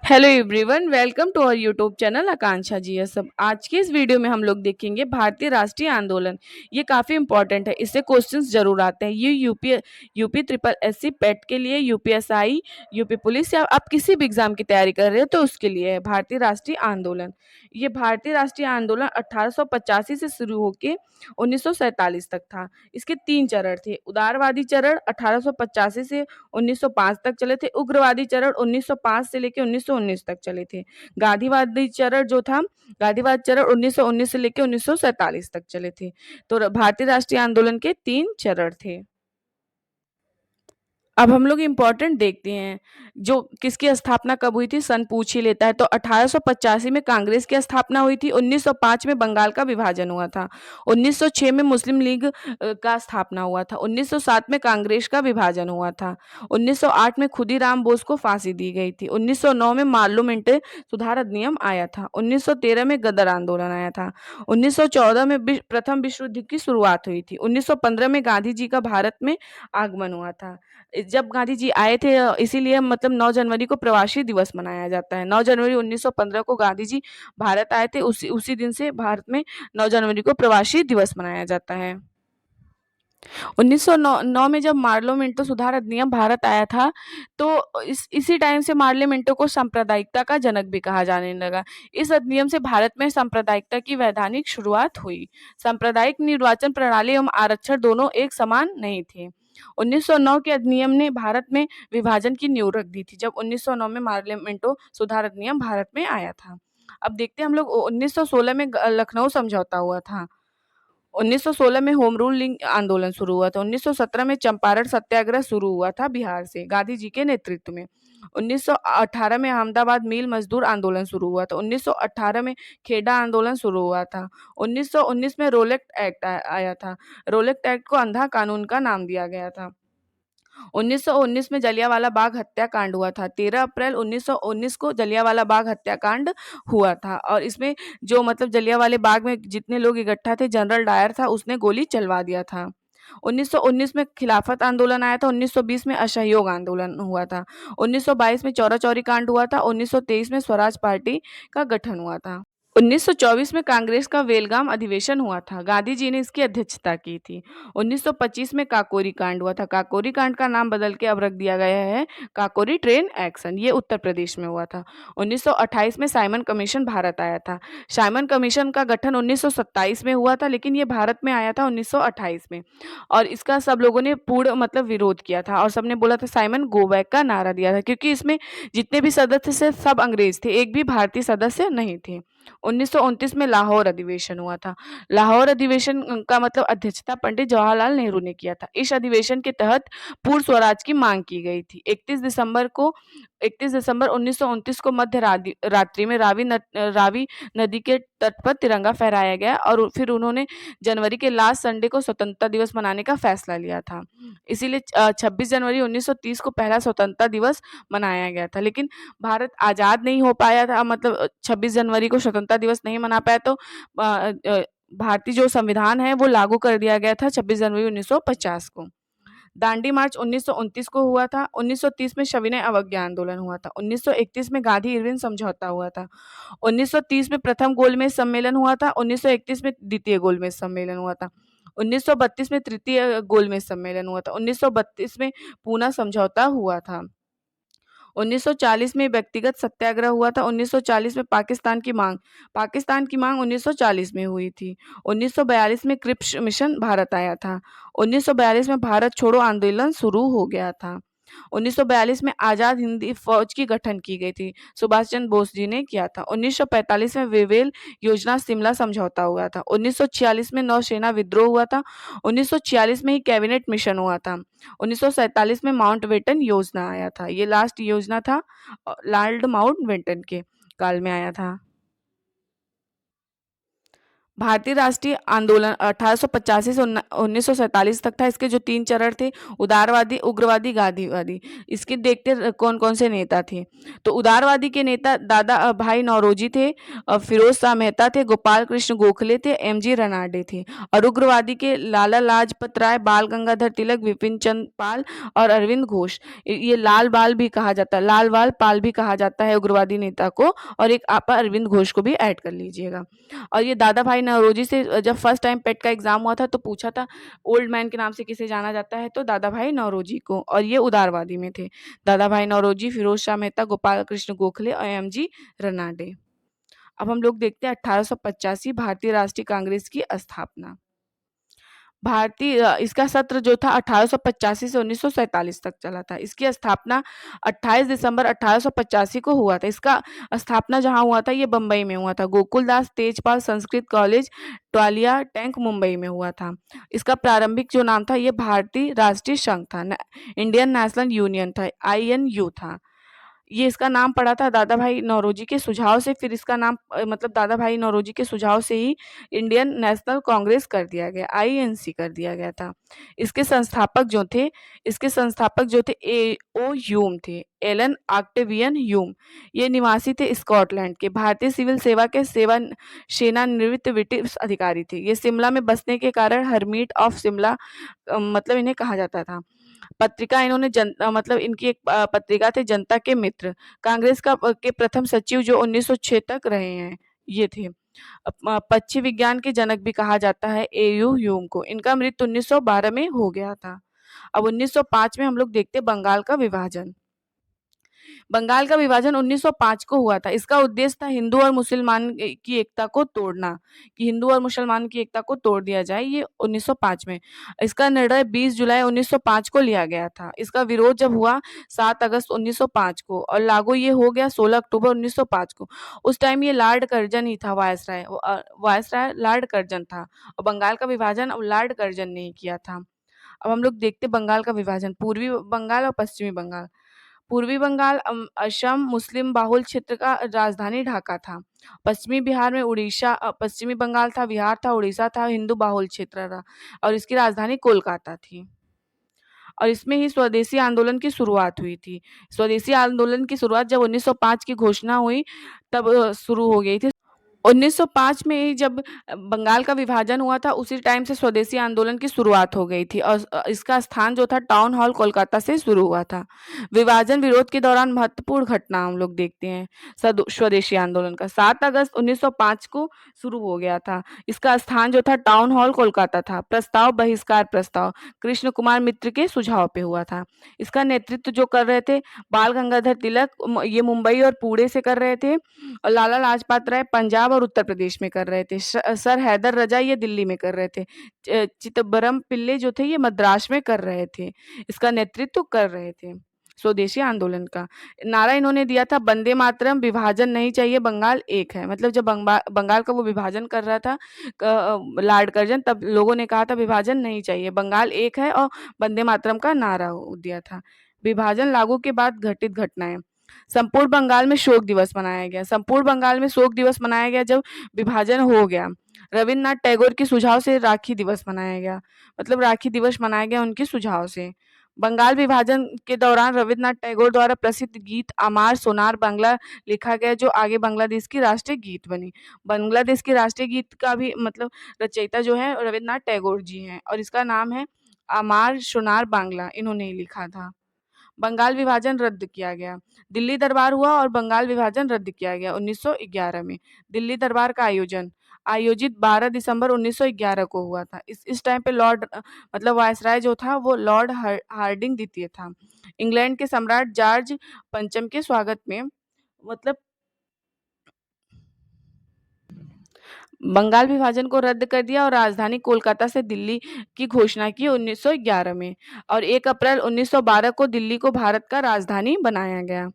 Hello everyone, welcome to our YouTube channel Akanksha ji है सब। आज के इस वीडियो में हम लोग देखेंगे भारतीय राष्ट्रीय आंदोलन। ये काफ़ी इंपॉर्टेंट है, इससे क्वेश्चंस जरूर आते हैं। ये यूपी ट्रिपल एससी पेट के लिए, यूपीएसआई, यूपी पुलिस या आप किसी भी एग्जाम की तैयारी कर रहे हो तो उसके लिए है भारतीय राष्ट्रीय आंदोलन। ये भारतीय राष्ट्रीय आंदोलन 1885 से शुरू होकर 1947 तक था। इसके 3 चरण थे। उदारवादी चरण 1885 से 1905 तक चले थे। उग्रवादी चरण 1905 से लेकर 1919 तक चले थे। गांधीवादी चरण जो था, गांधीवाद चरण 1919 से लेकर 1947 तक चले थे। तो भारतीय राष्ट्रीय आंदोलन के 3 चरण थे। अब हम लोग इम्पोर्टेंट देखते हैं, जो किसकी स्थापना कब हुई थी, सन पूछ ही लेता है। तो 1885 में कांग्रेस की स्थापना हुई थी। 1905 में बंगाल का विभाजन हुआ था। 1906 में मुस्लिम लीग का स्थापना हुआ था। 1907 में कांग्रेस का विभाजन हुआ था। 1908 में खुदीराम बोस को फांसी दी गई थी। 1909 में पार्लियामेंट सुधार अधिनियम आया था। 1913 में गदर आंदोलन आया था। 1914 में प्रथम विश्व युद्ध की शुरुआत हुई थी। 1915 में गांधी जी का भारत में आगमन हुआ था। जब गांधी जी आए थे, इसीलिए मतलब 9 जनवरी को प्रवासी दिवस मनाया जाता है। 9 जनवरी 1915 को गांधी जी भारत आए थे। उसी उसी दिन से भारत में 9 जनवरी को प्रवासी दिवस मनाया जाता है। 1909 में जब पार्लियामेंटो सुधार अधिनियम भारत आया था, तो इसी टाइम से पार्लियामेंटो को सांप्रदायिकता का जनक भी कहा जाने लगा। इस अधिनियम से भारत में सांप्रदायिकता की वैधानिक शुरुआत हुई। सांप्रदायिक निर्वाचन प्रणाली एवं आरक्षण दोनों एक समान नहीं थे। 1909 के अधिनियम ने भारत में विभाजन की नींव रख दी थी, जब 1909 में पार्लियामेंटो सुधार अधिनियम भारत में आया था। अब देखते हैं हम लोग 1916 में लखनऊ समझौता हुआ था। 1916 में होम रूलिंग आंदोलन शुरू हुआ था। 1917 में चंपारण सत्याग्रह शुरू हुआ था बिहार से, गांधी जी के नेतृत्व में। 1918 में अहमदाबाद मिल मजदूर आंदोलन शुरू हुआ था। 1918 में खेड़ा आंदोलन शुरू हुआ था। 1919 में रोलेक्ट एक्ट आया था। रोलेक्ट एक्ट को अंधा कानून का नाम दिया गया था। 1919 में जलियांवाला बाग हत्याकांड हुआ था। 13 अप्रैल 1919 को जलियांवाला बाग हत्याकांड हुआ था, और इसमें जो मतलब जलियांवाले बाग में जितने लोग इकट्ठा थे, जनरल डायर था, उसने गोली चलवा दिया था। 1919 में खिलाफत आंदोलन आया था। 1920 में असहयोग आंदोलन हुआ था। 1922 में चौरा चौरी कांड हुआ था। 1923 में स्वराज पार्टी का गठन हुआ था। 1924 में कांग्रेस का बेलगाम अधिवेशन हुआ था। गांधी जी ने इसकी अध्यक्षता की थी। 1925 में काकोरी कांड हुआ था। काकोरी कांड का नाम बदल के अब रख दिया गया है काकोरी ट्रेन एक्शन। ये उत्तर प्रदेश में हुआ था। 1928 में साइमन कमीशन भारत आया था। साइमन कमीशन का गठन 1927 में हुआ था, लेकिन ये भारत में आया था 1928 में, और इसका सब लोगों ने पूर्ण मतलब विरोध किया था, और सबने बोला था साइमन गो बैक का नारा दिया था, क्योंकि इसमें जितने भी सदस्य थे सब अंग्रेज थे, एक भी भारतीय सदस्य नहीं थे। 1929 में लाहौर अधिवेशन हुआ था। लाहौर अधिवेशन का मतलब अध्यक्षता पंडित जवाहरलाल नेहरू ने किया था। इस अधिवेशन के तहत पूर्ण स्वराज की मांग की गई थी। 31 दिसंबर 1929 को मध्य रात्रि में रावी नदी के तट पर तिरंगा फहराया गया, और फिर उन्होंने जनवरी के लास्ट संडे को स्वतंत्रता दिवस मनाने का फैसला लिया था। इसीलिए 26 जनवरी 1930 को पहला स्वतंत्रता दिवस मनाया गया था। लेकिन भारत आज़ाद नहीं हो पाया था, मतलब 26 जनवरी को स्वतंत्रता दिवस नहीं मना पाया, तो भारतीय जो संविधान है वो लागू कर दिया गया था 26 जनवरी 1950 को। दांडी मार्च 1929 को हुआ था। 1930 में सविनय अवज्ञा आंदोलन हुआ था। 1931 में गांधी इरविन समझौता हुआ था। 1930 में प्रथम गोलमेज सम्मेलन हुआ था। 1931 में द्वितीय गोलमेज सम्मेलन हुआ था। 1932 में तृतीय गोलमेज सम्मेलन हुआ था। 1932 में पूना समझौता हुआ था। 1940 में व्यक्तिगत सत्याग्रह हुआ था। 1940 में पाकिस्तान की मांग 1940 में हुई थी। 1942 में क्रिप्स मिशन भारत आया था। 1942 में भारत छोड़ो आंदोलन शुरू हो गया था। 1942 में आजाद हिंदी फौज की गठन की गई थी, सुभाष चंद्र बोस जी ने किया था। 1945 में वेवेल योजना शिमला समझौता हुआ था। 1946 में नौसेना विद्रोह हुआ था। 1946 में ही कैबिनेट मिशन हुआ था। 1947 में माउंटबेटन योजना आया था। ये लास्ट योजना था, लॉर्ड माउंटबेटन के काल में आया था। भारतीय राष्ट्रीय आंदोलन 1885 से 1947 तक था। इसके जो 3 चरण थे, उदारवादी, उग्रवादी, गांधीवादी। इसके देखते कौन-कौन से नेता थे। तो उदारवादी के नेता दादा भाई नौरोजी थे, फिरोज शाह मेहता थे, गोपाल कृष्ण गोखले थे, एमजी रनाडे थे। और उग्रवादी के लाला लाजपत राय, बाल गंगाधर तिलक, विपिन चंद्र पाल और अरविंद घोष। ये लाल बाल भी कहा जाता है, लाल बाल पाल भी कहा जाता है उग्रवादी नेता को। और एक आप अरविंद घोष को भी ऐड कर लीजिएगा। और ये दादा भाई नौरोजी से जब फर्स्ट टाइम पेट का एग्जाम हुआ था तो पूछा था ओल्ड मैन के नाम से किसे जाना जाता है, तो दादा भाई नौरोजी को। और ये उदारवादी में थे, दादा भाई नौरोजी, फिरोज शाह मेहता, गोपाल कृष्ण गोखले और एमजी रनाडे। अब हम लोग देखते हैं 1885 भारतीय राष्ट्रीय कांग्रेस की स्थापना। इसका सत्र जो था 1885 से 1947 तक चला था। इसकी स्थापना 28 दिसंबर 1885 को हुआ था। इसका स्थापना जहाँ हुआ था ये बम्बई में हुआ था। गोकुलदास तेजपाल संस्कृत कॉलेज, ट्वालिया टैंक, मुंबई में हुआ था। इसका प्रारंभिक जो नाम था ये भारतीय राष्ट्रीय संघ था, इंडियन नेशनल यूनियन था, INU था। ये इसका नाम पड़ा था दादा भाई नौरोजी के सुझाव से। फिर इसका नाम मतलब दादा भाई नौरोजी के सुझाव से ही इंडियन नेशनल कांग्रेस कर दिया गया, INC कर दिया गया था। इसके संस्थापक जो थे A.O. ह्यूम थे, एलन ऑक्टेवियन ह्यूम। ये निवासी थे स्कॉटलैंड के, भारतीय सिविल सेवा के सेवानिवृत्त ब्रिटिश अधिकारी थे। ये शिमला में बसने के कारण हरमीट ऑफ शिमला मतलब इन्हें कहा जाता था। पत्रिका इन्होंने मतलब इनकी एक पत्रिका थी जनता के मित्र। कांग्रेस के प्रथम सचिव जो 1906 तक रहे हैं, ये थे। पक्षी विज्ञान के जनक भी कहा जाता है A.U. ह्यूम को। इनका मृत्यु 1912 में हो गया था। अब 1905 में हम लोग देखते हैं बंगाल का विभाजन। बंगाल का विभाजन 1905 को हुआ था। इसका उद्देश्य था हिंदू और मुसलमान की एकता को तोड़ना, कि हिंदू और मुसलमान की एकता को तोड़ दिया जाए, ये 1905 में। इसका निर्णय 20 जुलाई 1905 को लिया गया था। इसका विरोध जब हुआ 7 अगस्त 1905 को और लागू ये हो गया 16 अक्टूबर 1905 को। उस टाइम ये लॉर्ड कर्जन ही था वायसराय, वायसराय लॉर्ड कर्जन था। और बंगाल का विभाजन अब लॉर्ड कर्जन ने ही किया था। अब हम लोग देखते बंगाल का विभाजन, पूर्वी बंगाल और पश्चिमी बंगाल। पूर्वी बंगाल असम मुस्लिम बाहुल क्षेत्र का राजधानी ढाका था। पश्चिमी बिहार में पश्चिमी बंगाल था, बिहार था, उड़ीसा था, हिंदू बाहुल क्षेत्र था और इसकी राजधानी कोलकाता थी। और इसमें ही स्वदेशी आंदोलन की शुरुआत हुई थी। स्वदेशी आंदोलन की शुरुआत जब 1905 की घोषणा हुई तब शुरू हो गई थी। 1905 में ही जब बंगाल का विभाजन हुआ था उसी टाइम से स्वदेशी आंदोलन की शुरुआत हो गई थी और इसका स्थान जो था टाउन हॉल कोलकाता से शुरू हुआ था। विभाजन विरोध के दौरान महत्वपूर्ण घटना हम लोग देखते हैं स्वदेशी आंदोलन का। 7 अगस्त 1905 को शुरू हो गया था। इसका स्थान जो था टाउन हॉल कोलकाता था। प्रस्ताव बहिष्कार प्रस्ताव कृष्ण कुमार मित्र के सुझाव पे हुआ था। इसका नेतृत्व जो कर रहे थे बाल गंगाधर तिलक, ये मुंबई और पुणे से कर रहे थे। और लाला लाजपत राय पंजाब और उत्तर प्रदेश में कर रहे थे। सर हैदर रजा ये दिल्ली में कर रहे थे। चिदम्बरम पिल्ले जो थे ये मद्रास में कर रहे थे। इसका नेतृत्व कर रहे थे स्वदेशी आंदोलन का। नारा इन्होंने दिया था वंदे मातरम, विभाजन नहीं चाहिए, बंगाल एक है। मतलब जब बंगाल का वो विभाजन कर रहा था लॉर्ड कर्जन, तब लोगों ने कहा था विभाजन नहीं चाहिए, बंगाल एक है, और वंदे मातरम का नारा दिया था। विभाजन लागू के बाद घटित घटनाएं। संपूर्ण बंगाल में शोक दिवस मनाया गया। संपूर्ण बंगाल में शोक दिवस मनाया गया जब विभाजन हो गया। रविन्द्रनाथ टैगोर के सुझाव से राखी दिवस मनाया गया। मतलब राखी दिवस मनाया गया उनके सुझाव से। बंगाल विभाजन के दौरान रविन्द्रनाथ टैगोर द्वारा प्रसिद्ध गीत अमार सोनार बांग्ला लिखा गया, जो आगे बांग्लादेश की राष्ट्रीय गीत बनी। बांग्लादेश के राष्ट्रीय गीत का भी मतलब रचयिता जो है रविन्द्रनाथ टैगोर जी हैं और इसका नाम है अमार सोनार बांग्ला, इन्होंने ही लिखा था। बंगाल विभाजन रद्द किया गया। दिल्ली दरबार हुआ और बंगाल विभाजन रद्द किया गया 1911 में। दिल्ली दरबार का आयोजित 12 दिसंबर 1911 को हुआ था। इस टाइम पे मतलब वायसराय जो था वो लॉर्ड हार्डिंग द्वितीय था। इंग्लैंड के सम्राट जॉर्ज पंचम के स्वागत में मतलब बंगाल विभाजन को रद्द कर दिया और राजधानी कोलकाता से दिल्ली की घोषणा की 1911 में। और 1 अप्रैल 1912 को दिल्ली को भारत का राजधानी बनाया गया।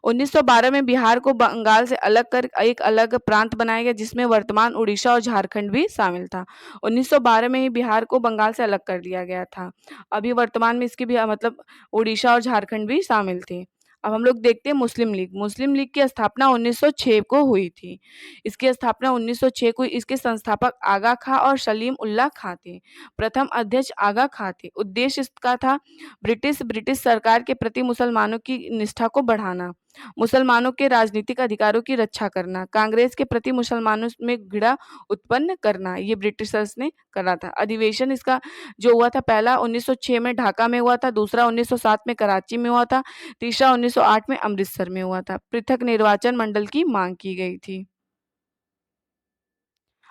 1912 में बिहार को बंगाल से अलग कर एक अलग प्रांत बनाया गया, जिसमें वर्तमान उड़ीसा और झारखंड भी शामिल था। 1912 में ही बिहार को बंगाल से अलग कर दिया गया था। अभी वर्तमान में इसकी भी मतलब उड़ीसा और झारखंड भी शामिल थे। अब हम लोग देखते हैं मुस्लिम लीग। मुस्लिम लीग की स्थापना 1906 को हुई थी। इसकी स्थापना 1906 को, इसके संस्थापक आगा खां और सलीम उल्लाह खां थे। प्रथम अध्यक्ष आगा खां थे। उद्देश्य इसका था ब्रिटिश सरकार के प्रति मुसलमानों की निष्ठा को बढ़ाना, मुसलमानों के राजनीतिक अधिकारों की रक्षा करना, कांग्रेस के प्रति मुसलमानों में घृणा उत्पन्न करना। ये ब्रिटिशर्स ने करा था। अधिवेशन इसका जो हुआ था, पहला 1906 में ढाका में हुआ था, दूसरा 1907 में कराची में हुआ था, तीसरा 1908 में अमृतसर में हुआ था। पृथक निर्वाचन मंडल की मांग की गई थी।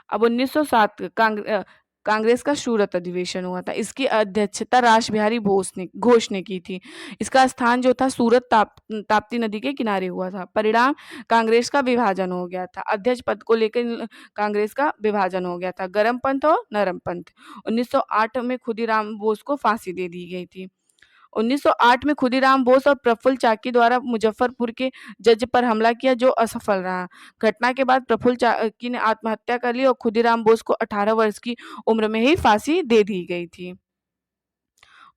अब 1907 कांग्रेस का सूरत अधिवेशन हुआ था। इसकी अध्यक्षता रास बिहारी घोष ने की थी। इसका स्थान जो था सूरत ताप्ती नदी के किनारे हुआ था। परिणाम, कांग्रेस का विभाजन हो गया था। अध्यक्ष पद को लेकर कांग्रेस का विभाजन हो गया था, गरम पंथ और नरम पंथ। 1908 में खुदीराम बोस को फांसी दे दी गई थी। 1908 में खुदीराम बोस और प्रफुल्ल चाकी द्वारा मुजफ्फरपुर के जज पर हमला किया, जो असफल रहा। घटना के बाद प्रफुल्ल चाकी ने आत्महत्या कर ली और खुदीराम बोस को 18 वर्ष की उम्र में ही फांसी दे दी गई थी।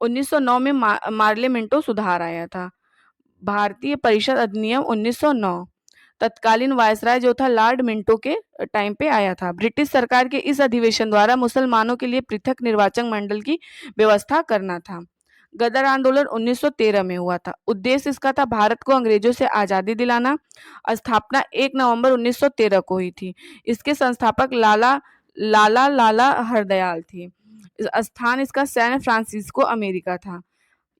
1909 में मार्ले मिंटो सुधार आया था। भारतीय परिषद अधिनियम 1909 तत्कालीन वायसराय जो था लॉर्ड मिंटो के टाइम पे आया था। ब्रिटिश सरकार के इस अधिवेशन द्वारा मुसलमानों के लिए पृथक निर्वाचन मंडल की व्यवस्था करना था। गदर आंदोलन 1913 में हुआ था। उद्देश्य इसका था भारत को अंग्रेजों से आजादी दिलाना। स्थापना 1 नवंबर 1913 को हुई थी। इसके संस्थापक लाला हरदयाल थे। स्थान इसका सैन फ्रांसिस्को अमेरिका था।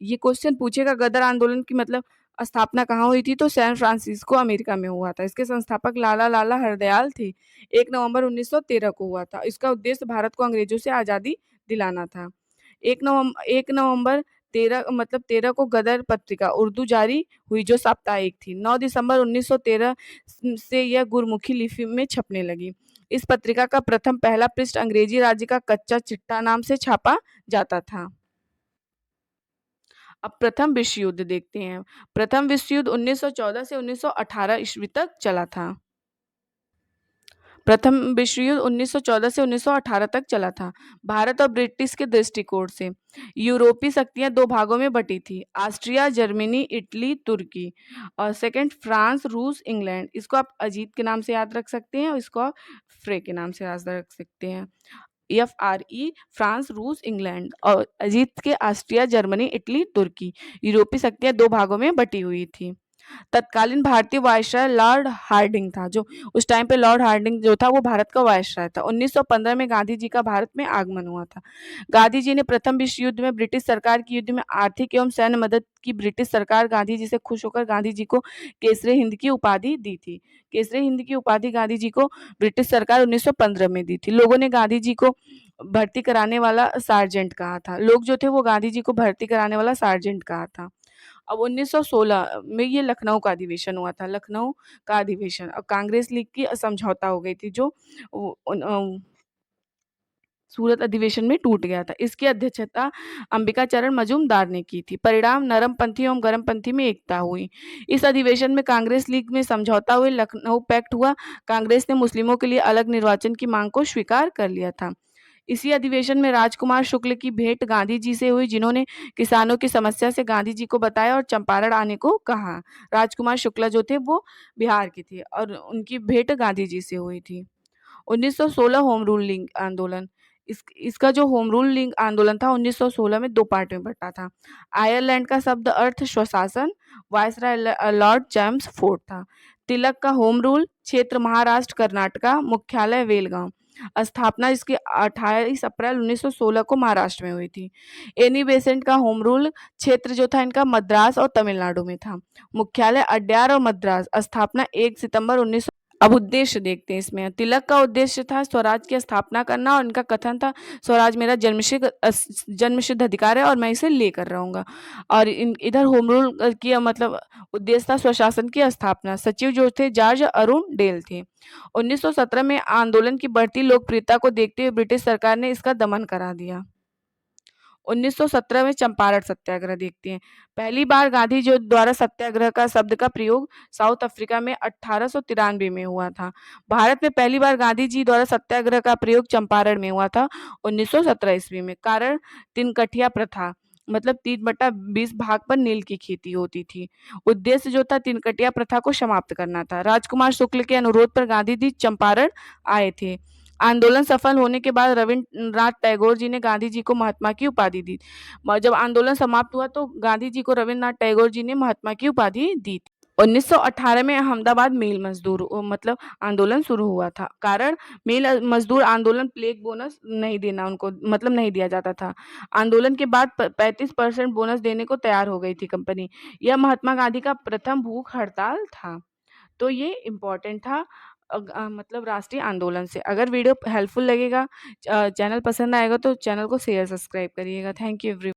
ये क्वेश्चन पूछेगा गदर आंदोलन की मतलब स्थापना कहाँ हुई थी, तो सैन फ्रांसिस्को अमेरिका में हुआ था। इसके संस्थापक लाला हरदयाल थे। 1 नवंबर 1913 को हुआ था। इसका उद्देश्य भारत को अंग्रेजों से आजादी दिलाना था। 1 नवंबर 13 को गदर पत्रिका उर्दू जारी हुई, जो साप्ताहिक थी। 9 दिसंबर 1913 से यह गुरमुखी लिपि में छपने लगी। इस पत्रिका का प्रथम पहला पृष्ठ अंग्रेजी राज्य का कच्चा चिट्ठा नाम से छापा जाता था। अब प्रथम विश्व युद्ध देखते हैं। प्रथम विश्व युद्ध 1914 से 1918 ईस्वी तक चला था। प्रथम विश्व युद्ध 1914 से 1918 तक चला था। भारत और ब्रिटिश के दृष्टिकोण से यूरोपीय शक्तियां दो भागों में बटी थी, ऑस्ट्रिया, जर्मनी, इटली, तुर्की। और सेकंड फ्रांस, रूस, इंग्लैंड। इसको आप अजीत के नाम से याद रख सकते हैं और इसको आप फ्रे के नाम से याद रख सकते हैं। FRE, फ्रांस, रूस, इंग्लैंड। और अजीत के ऑस्ट्रिया, जर्मनी, इटली, तुर्की। यूरोपीय शक्तियां दो भागों में बटी हुई थी। तत्कालीन भारतीय वायसराय लॉर्ड हार्डिंग था। जो उस टाइम पे लॉर्ड हार्डिंग जो था वो भारत का वायसराय था। 1915 में गांधी जी का भारत में आगमन हुआ था। गांधी जी ने प्रथम विश्व युद्ध में ब्रिटिश सरकार की युद्ध में आर्थिक एवं सैन्य मदद की। ब्रिटिश सरकार गांधी जी से खुश होकर गांधी जी को केसरी हिंद की उपाधि दी थी। केसरी हिंद की उपाधि गांधी जी को ब्रिटिश सरकार 1915 में दी थी। लोगों ने गांधी जी को भर्ती कराने वाला सार्जेंट कहा था। लोग जो थे वो गांधी जी को भर्ती कराने वाला सार्जेंट कहा था। अब 1916 में ये लखनऊ का अधिवेशन हुआ था। लखनऊ का अधिवेशन और कांग्रेस लीग की समझौता हो गई थी, जो सूरत अधिवेशन में टूट गया था। इसकी अध्यक्षता अंबिका चरण मजूमदार ने की थी। परिणाम, नरमपंथी एवं गरमपंथी में एकता हुई। इस अधिवेशन में कांग्रेस लीग में समझौता हुए, लखनऊ पैक्ट हुआ। कांग्रेस ने मुस्लिमों के लिए अलग निर्वाचन की मांग को स्वीकार कर लिया था। इसी अधिवेशन में राजकुमार शुक्ल की भेंट गांधी जी से हुई, जिन्होंने किसानों की समस्या से गांधी जी को बताया और चंपारण आने को कहा। राजकुमार शुक्ला जो थे वो बिहार के थे और उनकी भेंट गांधी जी से हुई थी। 1916 होम रूलिंग आंदोलन। इसका जो होम रूलिंग आंदोलन था 1916 में दो पार्ट में बटा था। आयरलैंड का शब्द अर्थ स्वशासन, वायसराय लॉर्ड चैम्स फोर्ड था। तिलक का होम रूल क्षेत्र महाराष्ट्र कर्नाटका, मुख्यालय वेलगांव। स्थापना इसकी 28 अप्रैल 1916 को महाराष्ट्र में हुई थी। एनी बेसेंट का होम रूल क्षेत्र जो था इनका मद्रास और तमिलनाडु में था। मुख्यालय अड्यार और मद्रास। स्थापना 1 सितंबर 19। अब उद्देश्य देखते हैं इसमें। तिलक का उद्देश्य था स्वराज की स्थापना करना और इनका कथन था स्वराज मेरा जन्मसिद्ध अधिकार है और मैं इसे लेकर रहूंगा। और इधर होम रूल की मतलब उद्देश्य था स्वशासन की स्थापना। सचिव जो थे जॉर्ज अरुण डेल थे। 1917 में आंदोलन की बढ़ती लोकप्रियता को देखते हुए ब्रिटिश सरकार ने इसका दमन करा दिया। 1917 में चंपारण सत्याग्रह देखते हैं। पहली बार गांधी जी द्वारा सत्याग्रह का शब्द का प्रयोग साउथ अफ्रीका में 1893 में हुआ था। भारत में पहली बार गांधी जी द्वारा सत्याग्रह का प्रयोग चंपारण में हुआ था 1917 ईस्वी में। कारण तिनकठिया प्रथा। मतलब 3/20 भाग पर नील की खेती होती थी। उद्देश्य जो था तिनकटिया प्रथा को समाप्त करना था। राजकुमार शुक्ल के अनुरोध पर गांधी जी चंपारण आए थे। आंदोलन सफल होने के बाद रविन्द्रनाथ टैगोर जी ने गांधी जी को महात्मा की उपाधि दी। जब आंदोलन समाप्त हुआ तो गांधी जी को रविन्द्रनाथ टैगोर जी ने महात्मा की उपाधि दी थी। 1918 में अहमदाबाद मिल मजदूर मतलब आंदोलन शुरू हुआ था। कारण मिल मजदूर आंदोलन प्लेग बोनस नहीं देना उनको मतलब नहीं दिया जाता था। आंदोलन के बाद 35% बोनस देने को तैयार हो गई थी कंपनी। यह महात्मा गांधी का प्रथम भूख हड़ताल था। तो ये इम्पोर्टेंट था मतलब राष्ट्रीय आंदोलन से। अगर वीडियो हेल्पफुल लगेगा, चैनल पसंद आएगा तो चैनल को शेयर सब्सक्राइब करिएगा। Thank you everyone.